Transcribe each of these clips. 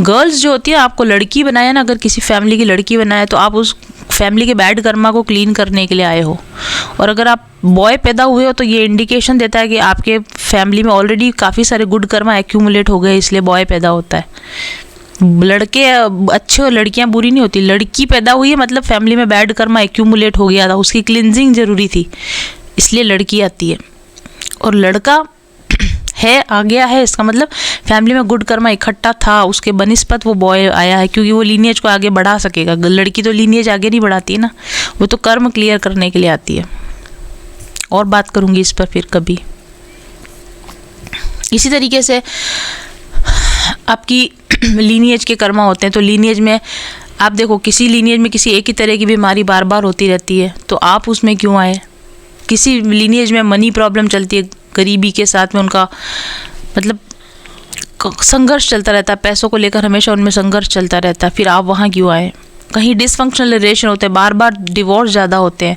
Girls जो होती है, आपको लड़की बनाया ना, अगर किसी फैमिली की लड़की बनाया तो आप उस फैमिली के बैड कर्मा को क्लीन करने के लिए आए हो। और अगर आप बॉय पैदा हुए हो तो ये इंडिकेशन देता है कि आपके फैमिली में ऑलरेडी काफ़ी सारे गुड कर्मा एक्यूमुलेट हो गए, इसलिए बॉय पैदा होता है। लड़के अच्छे और लड़कियां बुरी नहीं होती। लड़की पैदा हुई है मतलब फैमिली में बैड कर्मा एक्यूमुलेट हो गया था, उसकी क्लिनजिंग ज़रूरी थी, इसलिए लड़की आती है। और लड़का है आ गया है, इसका मतलब फैमिली में गुड कर्मा इकट्ठा था, उसके बनिस्पत वो बॉय आया है, क्योंकि वो लीनिएज को आगे बढ़ा सकेगा। लड़की तो लीनिएज आगे नहीं बढ़ाती है ना, वो तो कर्म क्लियर करने के लिए आती है। और बात करूँगी इस पर फिर कभी। इसी तरीके से आपकी लीनिएज के कर्मा होते हैं, तो लीनिएज में आप देखो, किसी लीनिएज में किसी एक ही तरह की बीमारी बार बार होती रहती है, तो आप उसमें क्यों आए। किसी लीनिएज में मनी प्रॉब्लम चलती है, गरीबी के साथ में उनका मतलब संघर्ष चलता रहता है, पैसों को लेकर हमेशा उनमें संघर्ष चलता रहता है, फिर आप वहाँ क्यों आए। कहीं डिसफंक्शनल रिलेशन होते हैं, बार बार डिवोर्स ज़्यादा होते हैं,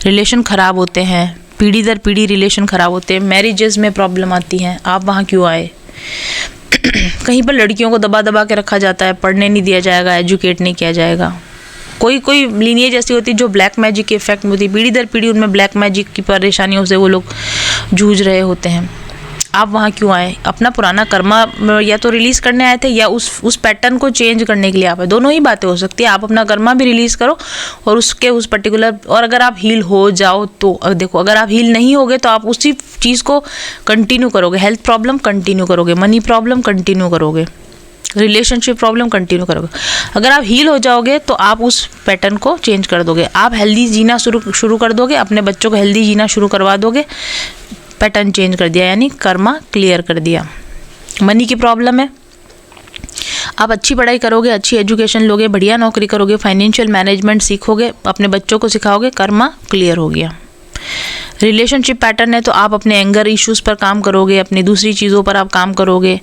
रिलेशन ख़राब होते हैं, पीढ़ी दर पीढ़ी रिलेशन ख़राब होते हैं, मैरिजेस में प्रॉब्लम आती हैं, आप वहाँ क्यों आए। कहीं पर लड़कियों को दबा दबा के रखा जाता है, पढ़ने नहीं दिया जाएगा, एजुकेट नहीं किया जाएगा। कोई कोई लीनिएज ऐसी होती है जो ब्लैक मैजिक के इफेक्ट में होती है, पीढ़ी दर पीढ़ी उनमें ब्लैक मैजिक की परेशानियों से वो लोग जूझ रहे होते हैं। आप वहाँ क्यों आए। अपना पुराना कर्मा या तो रिलीज़ करने आए थे या उस पैटर्न को चेंज करने के लिए आप आए। दोनों ही बातें हो सकती है। आप अपना कर्मा भी रिलीज़ करो और उसके उस पर्टिकुलर, और अगर आप हील हो जाओ तो देखो, अगर आप हील नहीं होगे तो आप उसी चीज़ को कंटिन्यू करोगे। हेल्थ प्रॉब्लम कंटिन्यू करोगे, मनी प्रॉब्लम कंटिन्यू करोगे, रिलेशनशिप प्रॉब्लम कंटिन्यू करोगे। अगर आप हील हो जाओगे तो आप उस पैटर्न को चेंज कर दोगे, आप हेल्दी जीना शुरू कर दोगे, अपने बच्चों को हेल्दी जीना शुरू करवा दोगे। पैटर्न चेंज कर दिया, यानी कर्मा क्लियर कर दिया। मनी की प्रॉब्लम है, आप अच्छी पढ़ाई करोगे, अच्छी एजुकेशन लोगे, बढ़िया नौकरी करोगे, फाइनेंशियल मैनेजमेंट सीखोगे, अपने बच्चों को सिखाओगे, कर्मा क्लियर हो गया। रिलेशनशिप पैटर्न है तो आप अपने एंगर इश्यूज़ पर काम करोगे, अपनी दूसरी चीज़ों पर आप काम करोगे,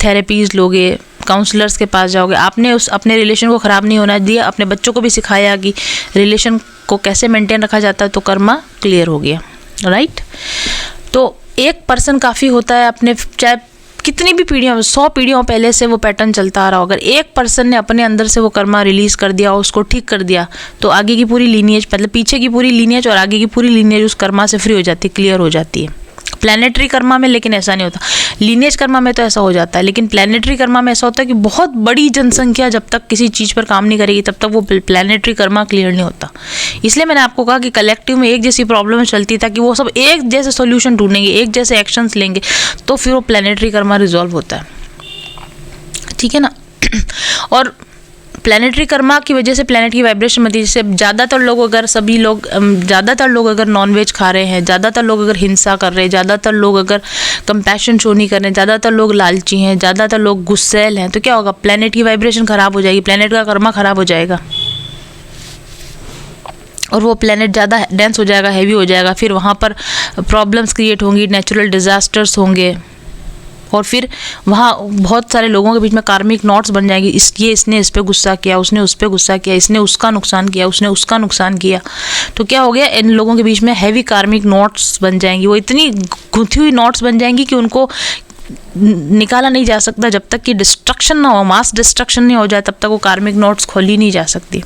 थेरेपीज़ लोगे, काउंसलर्स के पास जाओगे। आपने अपने रिलेशन को ख़राब नहीं होना दिया, अपने बच्चों को भी सिखाया कि रिलेशन को कैसे मेंटेन रखा जाता है, तो कर्मा क्लियर हो गया। राइट। तो एक पर्सन काफ़ी होता है, अपने चाहे कितनी भी पीढ़ियों, 100 पीढ़ियों पहले से वो पैटर्न चलता आ रहा हो, अगर एक पर्सन ने अपने अंदर से वो कर्मा रिलीज़ कर दिया, उसको ठीक कर दिया, तो आगे की पूरी लीनिएज, मतलब पीछे की पूरी लीनिएज और आगे की पूरी लीनिएज उस कर्मा से फ्री हो जाती है, क्लियर हो जाती है। प्लानिटरी कर्मा में लेकिन ऐसा नहीं होता। लीनिएज कर्मा में तो ऐसा हो जाता है, लेकिन प्लानिटरी कर्मा में ऐसा होता है कि बहुत बड़ी जनसंख्या जब तक किसी चीज़ पर काम नहीं करेगी तब तक वो प्लानिटरी कर्मा क्लियर नहीं होता। इसलिए मैंने आपको कहा कि कलेक्टिव में एक जैसी प्रॉब्लम चलती था कि वो सब एक जैसे सोल्यूशन ढूंढेंगे, एक जैसे एक्शंस लेंगे, तो फिर वो प्लानिटरी कर्मा रिजॉल्व होता है। ठीक है ना। और प्लानिटरी कर्मा की वजह से प्लानिट की वाइब्रेशन में, जैसे ज़्यादातर लोग अगर नॉनवेज खा रहे हैं, ज़्यादातर लोग अगर हिंसा कर रहे हैं, ज़्यादातर लोग अगर कंपैशन शो नहीं कर रहे हैं, ज़्यादातर लोग लालची हैं, ज़्यादातर लोग गुस्सैल हैं, तो क्या होगा, प्लानिट की वाइब्रेशन ख़राब हो जाएगी, प्लानिट का कर्मा ख़राब हो जाएगा और वो प्लेनेट ज़्यादा डेंस हो जाएगा, हैवी हो जाएगा। फिर वहाँ पर प्रॉब्लम्स क्रिएट होंगी, नेचुरल डिज़ास्टर्स होंगे और फिर वहाँ बहुत सारे लोगों के बीच में कार्मिक नॉट्स बन जाएंगी। इसने इस पे गुस्सा किया, उसने उस पे गुस्सा किया, इसने उसका नुकसान किया, उसने उसका नुकसान किया, तो क्या हो गया, इन लोगों के बीच में हैवी कार्मिक नॉट्स बन जाएंगी। वो इतनी गुंथी हुई नॉट्स बन जाएंगी कि उनको निकाला नहीं जा सकता। जब तक कि डिस्ट्रक्शन ना हो, मास डिस्ट्रक्शन नहीं हो जाए, तब तक वो कार्मिक नॉट्स खोली नहीं जा सकती।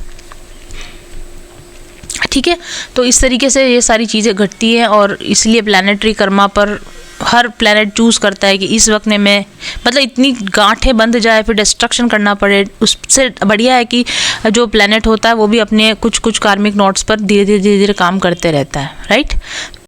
ठीक है। तो इस तरीके से ये सारी चीज़ें घटती हैं और इसलिए प्लानिटरी कर्मा पर हर प्लैनेट चूज़ करता है कि इस वक्त में मैं, मतलब इतनी गांठें बंध जाए फिर डिस्ट्रक्शन करना पड़े, उससे बढ़िया है कि जो प्लैनेट होता है वो भी अपने कुछ कुछ कार्मिक नोट्स पर धीरे धीरे काम करते रहता है। राइट।